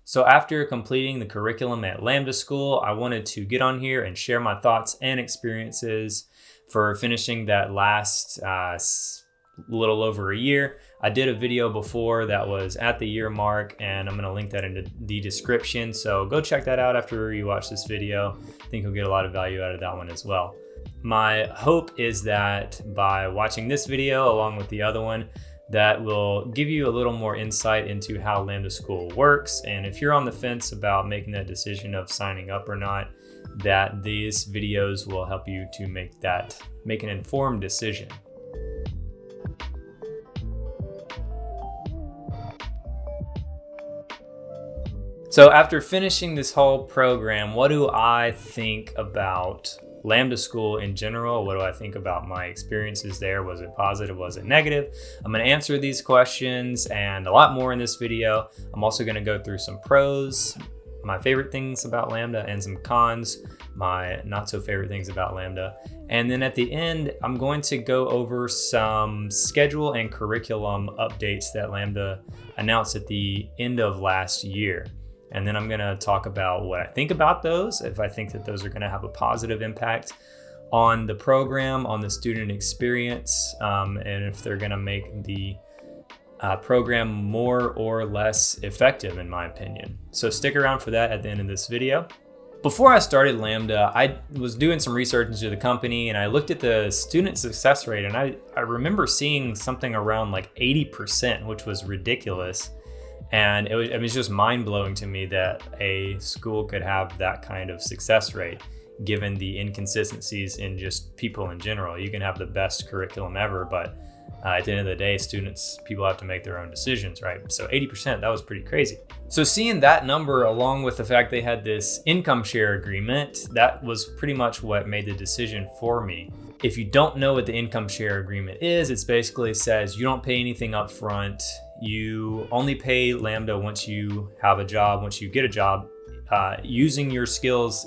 So after completing the curriculum at Lambda School, I wanted to get on here and share my thoughts and experiences for finishing that last little over a year. I did a video before that was at the year mark, and I'm going to link that into the description. So go check that out after you watch this video. I think you'll get a lot of value out of that one as well. My hope is that by watching this video along with the other one, that will give you a little more insight into how Lambda School works. And if you're on the fence about making that decision of signing up or not, that these videos will help you to make an informed decision. So after finishing this whole program, what do I think about Lambda School in general? What do I think about my experiences there? Was it positive? Was it negative? I'm going to answer these questions and a lot more in this video. I'm also going to go through some pros, my favorite things about Lambda, and some cons, my not so favorite things about Lambda. And then at the end, I'm going to go over some schedule and curriculum updates that Lambda announced at the end of last year. And then I'm going to talk about what I think about those, if I think that those are going to have a positive impact on the program, on the student experience, and if they're going to make the program more or less effective, in my opinion. So stick around for that at the end of this video. Before I started Lambda, I was doing some research into the company, and I looked at the student success rate, and I remember seeing something around like 80%, which was ridiculous. And it was just mind-blowing to me that a school could have that kind of success rate, given the inconsistencies in just people in general. You can have the best curriculum ever, but at the end of the day, people have to make their own decisions, right? So 80%, that was pretty crazy. So seeing that number, along with the fact they had this income share agreement, that was pretty much what made the decision for me. If you don't know what the income share agreement is, it basically says you don't pay anything up front. You only pay Lambda once you have a job, once you get a job, using your skills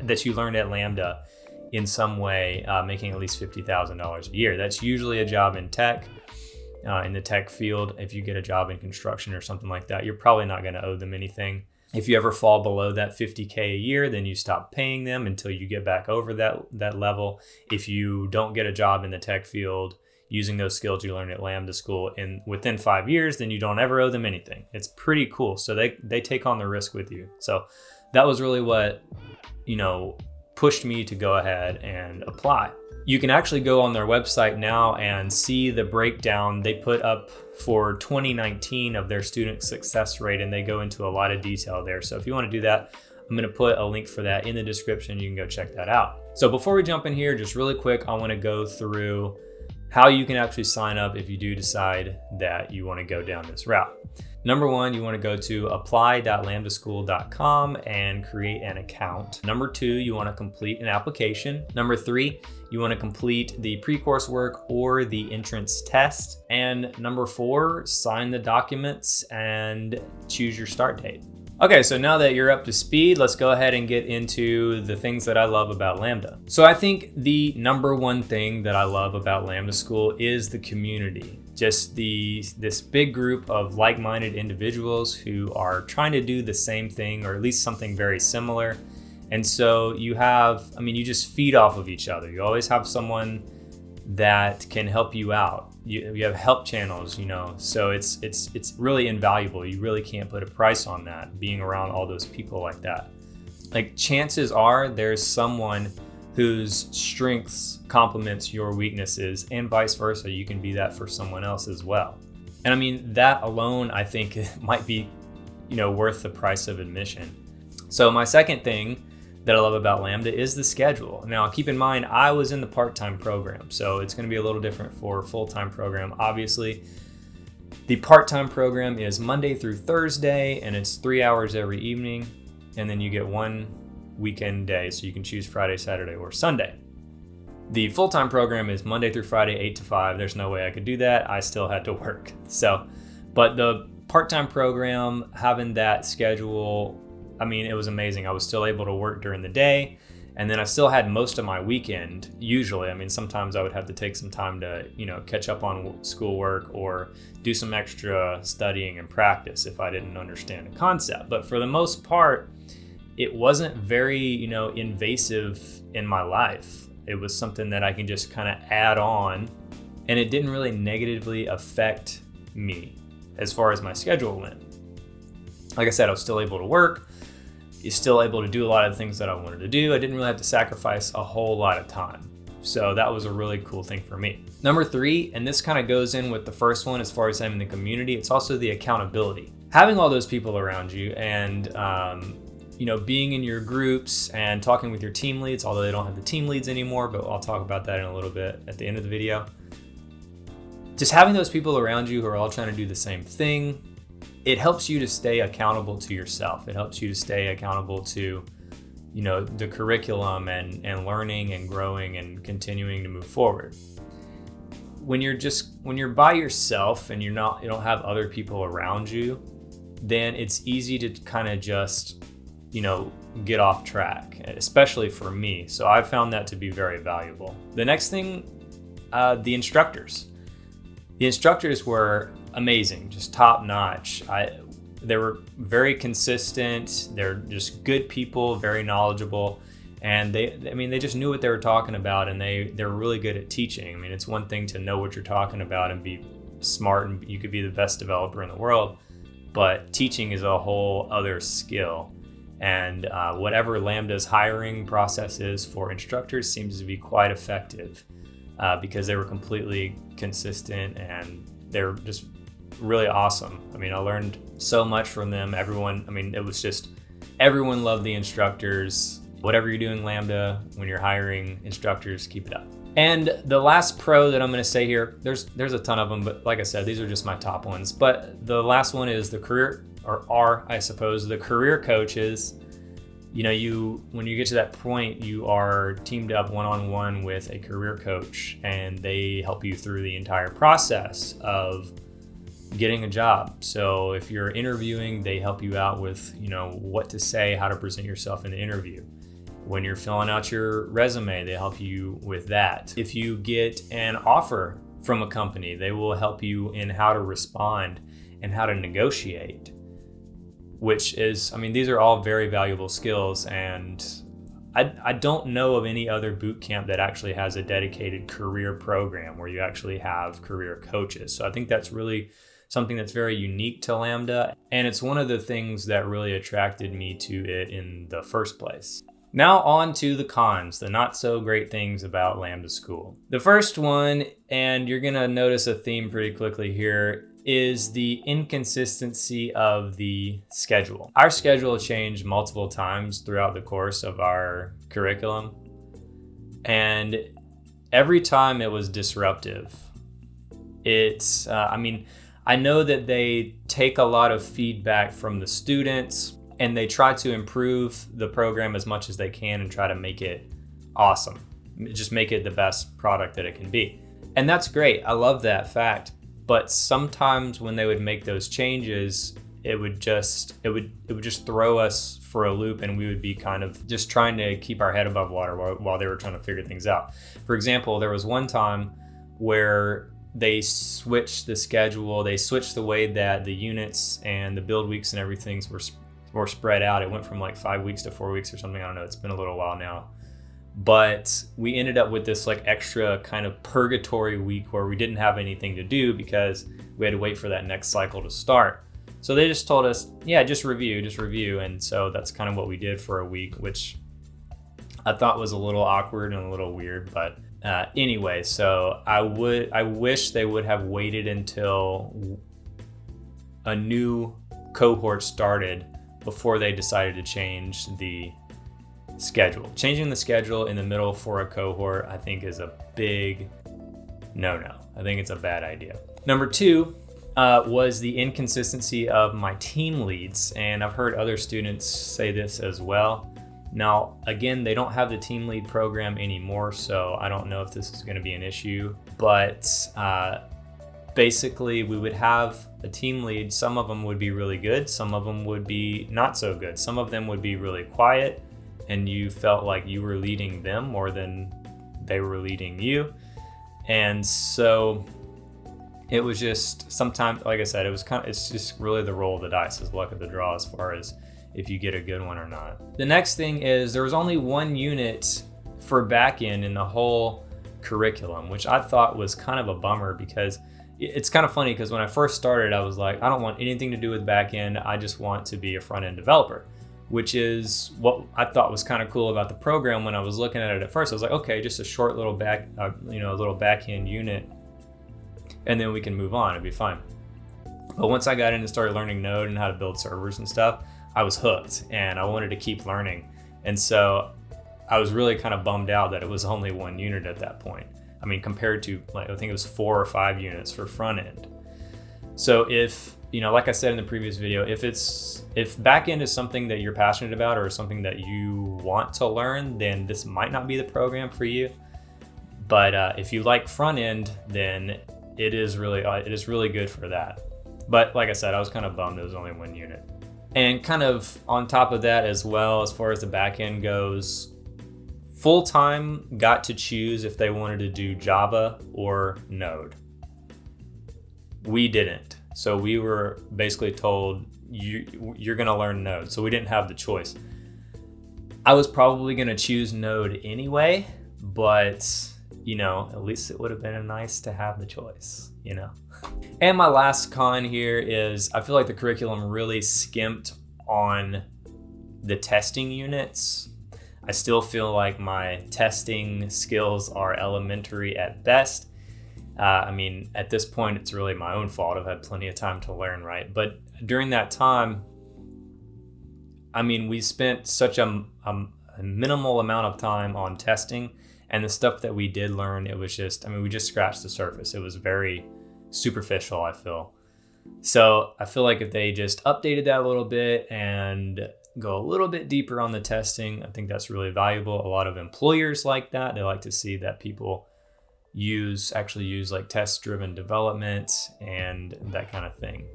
that you learned at Lambda in some way, making at least $50,000 a year. That's usually a job in tech, in the tech field. If you get a job in construction or something like that, you're probably not going to owe them anything. If you ever fall below that $50K a year, then you stop paying them until you get back over that level. If you don't get a job in the tech field using those skills you learned at Lambda School within 5 years, then you don't ever owe them anything. It's pretty cool. So they take on the risk with you. So that was really what, pushed me to go ahead and apply. You can actually go on their website now and see the breakdown they put up for 2019 of their student success rate, and they go into a lot of detail there. So if you want to do that, I'm going to put a link for that in the description. You can go check that out. So before we jump in here, just really quick, I want to go through how you can actually sign up if you do decide that you want to go down this route. Number one, you want to go to apply.lambdaschool.com and create an account. Number two, you want to complete an application. Number three, you want to complete the pre-course work or the entrance test. And number four, sign the documents and choose your start date. Okay, so now that you're up to speed, let's go ahead and get into the things that I love about Lambda. So I think the number one thing that I love about Lambda School is the community. Just this big group of like-minded individuals who are trying to do the same thing, or at least something very similar. And so you just feed off of each other. You always have someone that can help you out. You have help channels, so it's really invaluable. You really can't put a price on that, being around all those people like that. Like, chances are there's someone whose strengths complements your weaknesses, and vice versa. You can be that for someone else as well. And that alone, I think, might be, worth the price of admission. So my second thing that I love about Lambda is the schedule. Now, keep in mind, I was in the part-time program, so it's going to be a little different for a full-time program. Obviously, the part-time program is Monday through Thursday, and it's 3 hours every evening, and then you get one weekend day, so you can choose Friday, Saturday, or Sunday. The full-time program is Monday through Friday, 8 to 5. There's no way I could do that. I still had to work. But the part-time program, having that schedule, it was amazing. I was still able to work during the day, And then I still had most of my weekend, usually. I mean, sometimes I would have to take some time to, catch up on schoolwork or do some extra studying and practice if I didn't understand a concept. But for the most part, it wasn't very, invasive in my life. It was something that I can just kind of add on, and it didn't really negatively affect me as far as my schedule went. Like I said, I was still able to work. You're still able to do a lot of the things that I wanted to do. I didn't really have to sacrifice a whole lot of time. So that was a really cool thing for me. Number 3, and this kind of goes in with the first one as far as having the community, it's also the accountability. Having all those people around you and, being in your groups and talking with your team leads, although they don't have the team leads anymore, but I'll talk about that in a little bit at the end of the video. Just having those people around you who are all trying to do the same thing, it helps you to stay accountable to yourself. It helps you to stay accountable to, the curriculum and learning and growing and continuing to move forward. When you're by yourself and you don't have other people around you, then it's easy to kind of just, get off track, especially for me. So I found that to be very valuable. The next thing, the instructors. The instructors were amazing, just top notch. They were very consistent. They're just good people, very knowledgeable, and they just knew what they were talking about, and they're really good at teaching. I mean, it's one thing to know what you're talking about and be smart, and you could be the best developer in the world, but teaching is a whole other skill. And whatever Lambda's hiring process is for instructors seems to be quite effective because they were completely consistent and they're just really awesome. I mean, I learned so much from them. Everyone loved the instructors. Whatever you're doing Lambda, when you're hiring instructors, keep it up. And the last pro that I'm going to say here, there's a ton of them, but like I said, these are just my top ones. But the last one is the career coaches. When you get to that point, you are teamed up one-on-one with a career coach, and they help you through the entire process of getting a job. So if you're interviewing, they help you out with, what to say, how to present yourself in the interview. When you're filling out your resume, they help you with that. If you get an offer from a company, they will help you in how to respond and how to negotiate, which is, these are all very valuable skills. And I don't know of any other boot camp that actually has a dedicated career program where you actually have career coaches. So I think that's really something that's very unique to Lambda. And it's one of the things that really attracted me to it in the first place. Now on to the cons, the not so great things about Lambda School. The first one, and you're gonna notice a theme pretty quickly here, is the inconsistency of the schedule. Our schedule changed multiple times throughout the course of our curriculum, and every time it was disruptive. I know that they take a lot of feedback from the students, and they try to improve the program as much as they can and try to make it awesome. Just make it the best product that it can be. And that's great. I love that fact. But sometimes when they would make those changes, it would just throw us for a loop, and we would be kind of just trying to keep our head above water while they were trying to figure things out. For example, there was one time where they switched the schedule. They switched the way that the units and the build weeks and everything were spread out. It went from like 5 weeks to 4 weeks or something. I don't know. It's been a little while now. But we ended up with this like extra kind of purgatory week where we didn't have anything to do because we had to wait for that next cycle to start. So they just told us, yeah, just review. And so that's kind of what we did for a week, which I thought was a little awkward and a little weird. But anyway, so I wish they would have waited until a new cohort started before they decided to change the schedule. Changing the schedule in the middle for a cohort, I think, is a big no-no. I think it's a bad idea. Number 2 was the inconsistency of my team leads, and I've heard other students say this as well. Now, again, they don't have the team lead program anymore, so I don't know if this is going to be an issue, but basically we would have a team lead. Some of them would be really good, some of them would be not so good. Some of them would be really quiet, and you felt like you were leading them more than they were leading you. And so it was just sometimes, like I said, it's just really the roll of the dice, is luck of the draw as far as if you get a good one or not. The next thing is there was only one unit for backend in the whole curriculum, which I thought was kind of a bummer, because it's kind of funny, because when I first started, I was like, I don't want anything to do with backend. I just want to be a front-end developer, which is what I thought was kind of cool about the program. When I was looking at it at first, I was like, okay, just a short little little backend unit, and then we can move on, it'd be fine. But once I got in and started learning Node and how to build servers and stuff, I was hooked and I wanted to keep learning. And so I was really kind of bummed out that it was only one unit at that point. I mean, compared to, like, I think it was 4 or 5 units for front end. So if, like I said in the previous video, if backend is something that you're passionate about or something that you want to learn, then this might not be the program for you. But if you like front end, then it is really good for that. But like I said, I was kind of bummed it was only one unit. And kind of on top of that as well, as far as the back end goes, full-time got to choose if they wanted to do Java or Node. We didn't. So we were basically told, you're gonna learn Node. So we didn't have the choice. I was probably gonna choose Node anyway, but at least it would have been nice to have the choice, And my last con here is I feel like the curriculum really skimped on the testing units. I still feel like my testing skills are elementary at best. At this point, it's really my own fault. I've had plenty of time to learn, right? But during that time, we spent such a minimal amount of time on testing. And the stuff that we did learn, it was just, we just scratched the surface. It was very superficial, I feel. So I feel like if they just updated that a little bit and go a little bit deeper on the testing, I think that's really valuable. A lot of employers like that. They like to see that people actually use like test-driven development and that kind of thing.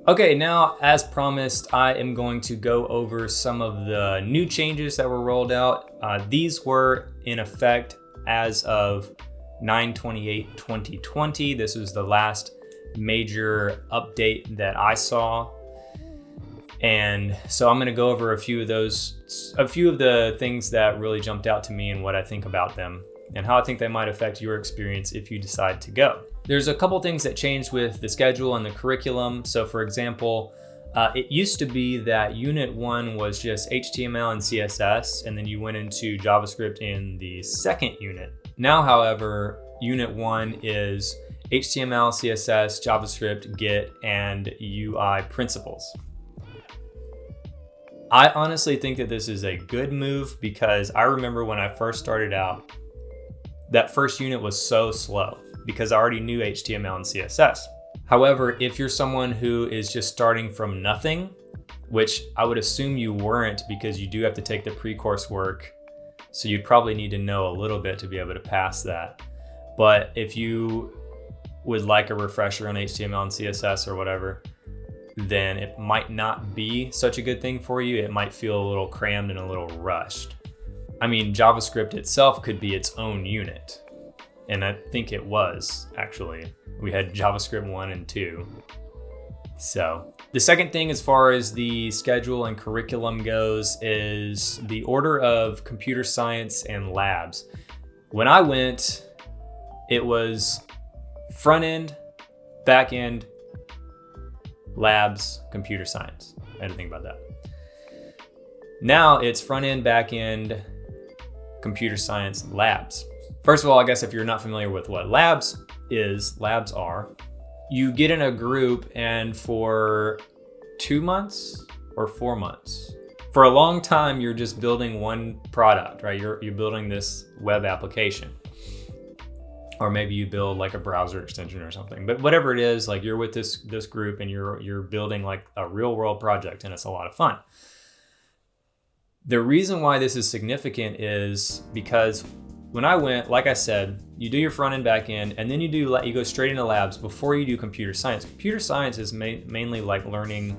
Okay, now as promised, I am going to go over some of the new changes that were rolled out. These were in effect as of 9/28/2020. This was the last major update that I saw. And so I'm gonna go over a few of the things that really jumped out to me and what I think about them and how I think they might affect your experience if you decide to go. There's a couple things that changed with the schedule and the curriculum. So for example, it used to be that Unit 1 was just HTML and CSS, and then you went into JavaScript in the second unit. Now, however, Unit 1 is HTML, CSS, JavaScript, Git, and UI principles. I honestly think that this is a good move because I remember when I first started out, that first unit was so slow because I already knew HTML and CSS. However, if you're someone who is just starting from nothing, which I would assume you weren't because you do have to take the pre-course work, so you'd probably need to know a little bit to be able to pass that. But if you would like a refresher on HTML and CSS or whatever, then it might not be such a good thing for you. It might feel a little crammed and a little rushed. JavaScript itself could be its own unit. And I think it was, actually. We had JavaScript 1 and 2. So the second thing as far as the schedule and curriculum goes is the order of computer science and labs. When I went, it was front end, back end, labs, computer science. I had to think about that. Now it's front end, back end, computer science, labs. First of all, I guess if you're not familiar with what labs are, you get in a group and for 2 months or 4 months, for a long time, you're just building one product, right? You're building this web application. Or maybe you build like a browser extension or something. But whatever it is, like you're with this group and you're building like a real world project, and it's a lot of fun. The reason why this is significant is because when I went, like I said, you do your front end, back end, and then you go straight into labs before you do computer science. Computer science is mainly like learning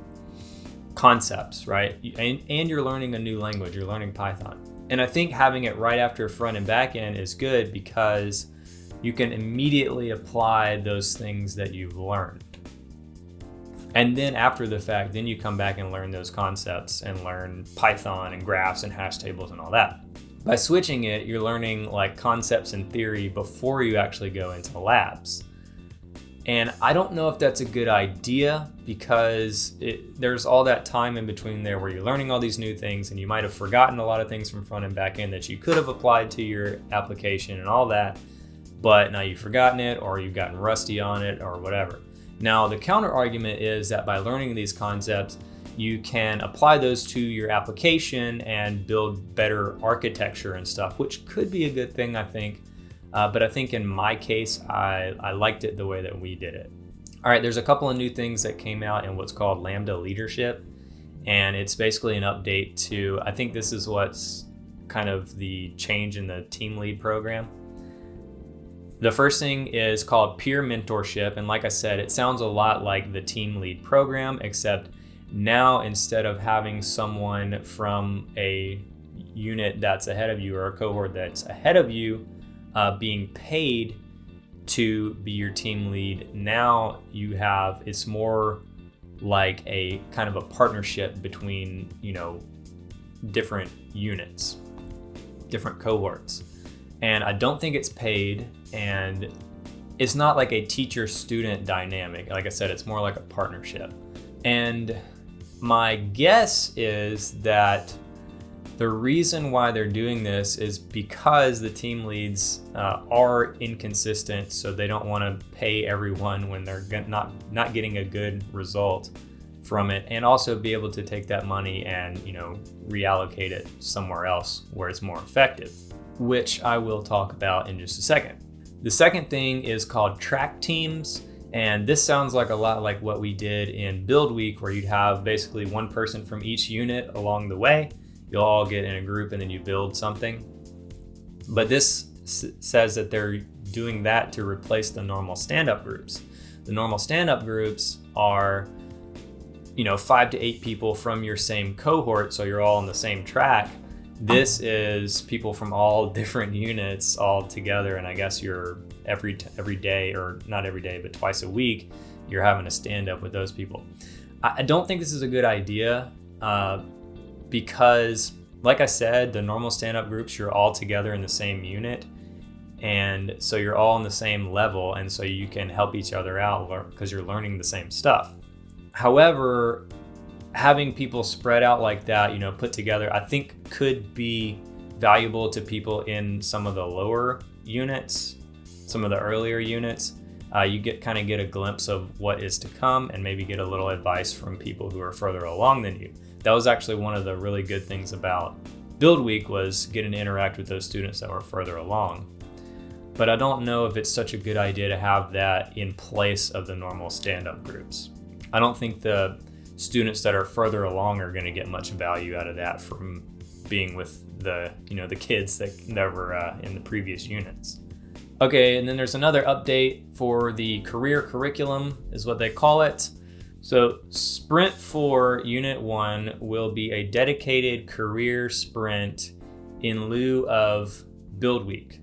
concepts, right? And you're learning a new language, you're learning Python. And I think having it right after front and back end is good because you can immediately apply those things that you've learned. And then after the fact, then you come back and learn those concepts and learn Python and graphs and hash tables and all that. By switching it, you're learning like concepts and theory before you actually go into labs. And I don't know if that's a good idea because there's all that time in between there where you're learning all these new things and you might have forgotten a lot of things from front and back end that you could have applied to your application and all that, but now you've forgotten it or you've gotten rusty on it or whatever. Now, the counter argument is that by learning these concepts, you can apply those to your application and build better architecture and stuff, which could be a good thing, I think. But I think in my case, I liked it the way that we did it. All right, there's a couple of new things that came out in what's called Lambda Leadership. And it's basically an update to, I think this is what's kind of the change in the team lead program. The first thing is called peer mentorship. And like I said, it sounds a lot like the team lead program, except now instead of having someone from a unit that's ahead of you or a cohort that's ahead of you being paid to be your team lead, now it's more like a kind of a partnership between, different units, different cohorts. And I don't think it's paid, and it's not like a teacher-student dynamic. Like I said, it's more like a partnership. And my guess is that the reason why they're doing this is because the team leads are inconsistent, so they don't want to pay everyone when they're not getting a good result from it, and also be able to take that money and reallocate it somewhere else where it's more effective, which I will talk about in just a second. The second thing is called track teams. And this sounds like a lot like what we did in Build Week, where you'd have basically one person from each unit along the way. You'll all get in a group and then you build something. But this says that they're doing that to replace the normal stand-up groups. The normal stand-up groups are 5 to 8 people from your same cohort, so you're all on the same track. This is people from all different units all together, and I guess you're every day, or not every day, but twice a week, you're having to stand up with those people. I don't think this is a good idea because, like I said, the normal stand-up groups, you're all together in the same unit, and so you're all on the same level, and so you can help each other out because you're learning the same stuff. However, having people spread out like that, put together, I think could be valuable to people in some of the lower units, some of the earlier units. You get a glimpse of what is to come and maybe get a little advice from people who are further along than you. That was actually one of the really good things about Build Week, was getting to interact with those students that were further along. But I don't know if it's such a good idea to have that in place of the normal stand-up groups. I don't think the students that are further along are going to get much value out of that from being with the kids that were in the previous units. Okay, and then there's another update for the career curriculum, is what they call it. So Sprint for Unit 1 will be a dedicated career sprint in lieu of Build Week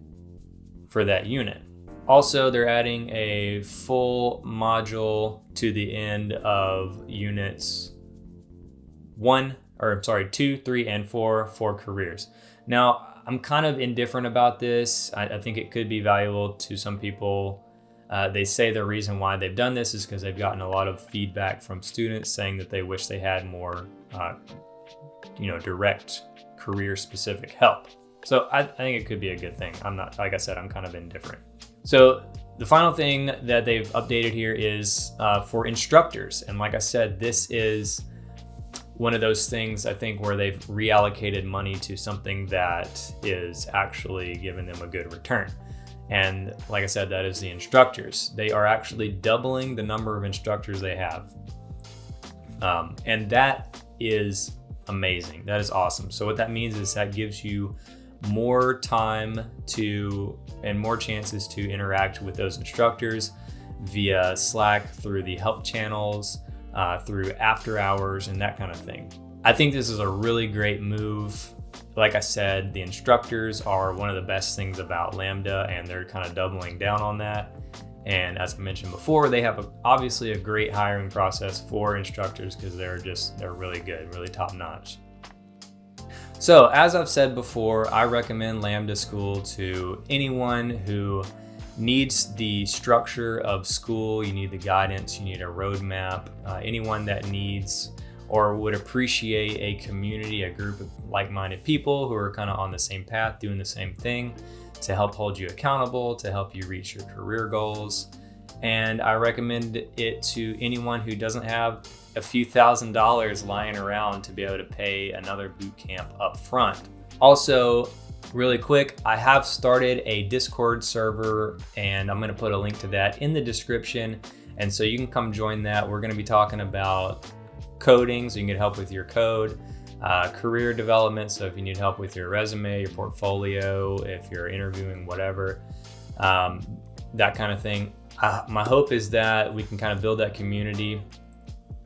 for that unit. Also, they're adding a full module to the end of units 2, 3, and 4 for careers. Now, I'm kind of indifferent about this. I think it could be valuable to some people. They say the reason why they've done this is because they've gotten a lot of feedback from students saying that they wish they had more, direct career-specific help. So I think it could be a good thing. Like I said, I'm kind of indifferent. So the final thing that they've updated here is for instructors. And like I said, this is one of those things, I think, where they've reallocated money to something that is actually giving them a good return. And like I said, that is the instructors. They are actually doubling the number of instructors they have. And that is amazing. That is awesome. So what that means is that gives you more time and more chances to interact with those instructors via Slack, through the help channels, through after hours and that kind of thing. I think this is a really great move. Like I said, the instructors are one of the best things about Lambda, and they're kind of doubling down on that. And as I mentioned before, they have obviously a great hiring process for instructors because they're really good, really top notch. So as I've said before, I recommend Lambda School to anyone who needs the structure of school. You need the guidance, you need a roadmap, anyone that needs or would appreciate a community, a group of like-minded people who are kind of on the same path, doing the same thing, to help hold you accountable, to help you reach your career goals. And I recommend it to anyone who doesn't have a few $1,000s lying around to be able to pay another boot camp up front. Also, really quick, I have started a Discord server, and I'm going to put a link to that in the description. And so you can come join that. We're going to be talking about coding, so you can get help with your code, career development, so if you need help with your resume, your portfolio, if you're interviewing, whatever, that kind of thing. My hope is that we can kind of build that community,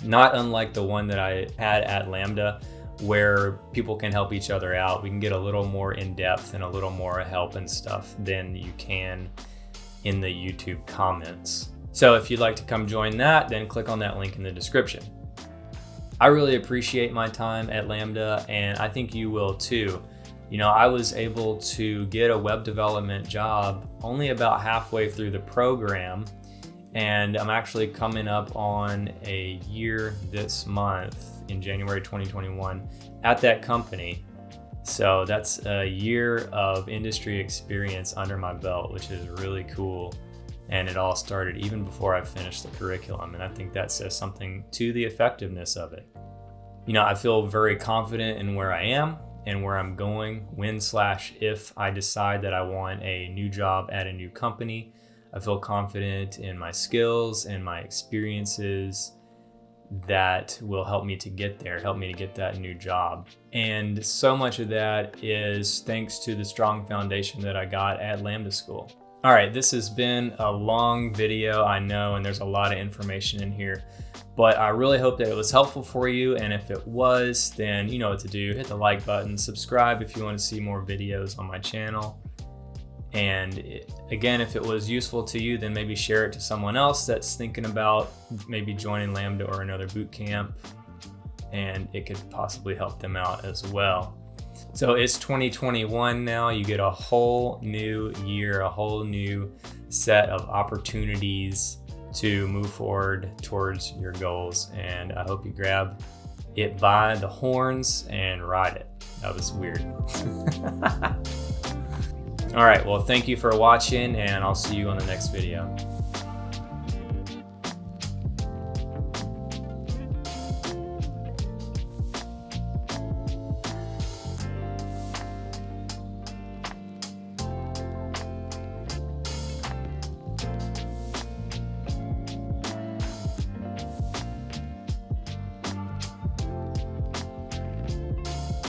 not unlike the one that I had at Lambda, where people can help each other out. We can get a little more in depth and a little more help and stuff than you can in the YouTube comments. So if you'd like to come join that, then click on that link in the description. I really appreciate my time at Lambda, and I think you will too. You know, I was able to get a web development job only about halfway through the program, and I'm actually coming up on a year this month in January 2021 at that company. So that's a year of industry experience under my belt, which is really cool. And it all started even before I finished the curriculum. And I think that says something to the effectiveness of it. You know, I feel very confident in where I am and where I'm going when/if I decide that I want a new job at a new company. I feel confident in my skills and my experiences that will help me to get there, help me to get that new job. And so much of that is thanks to the strong foundation that I got at Lambda School. All right, this has been a long video, I know, and there's a lot of information in here, but I really hope that it was helpful for you. And if it was, then you know what to do. Hit the like button, subscribe if you want to see more videos on my channel. And again, if it was useful to you, then maybe share it to someone else that's thinking about maybe joining Lambda or another boot camp, and it could possibly help them out as well. So it's 2021 now. You get a whole new year, a whole new set of opportunities to move forward towards your goals. And I hope you grab it by the horns and ride it. That was weird. All right, well, thank you for watching, and I'll see you on the next video.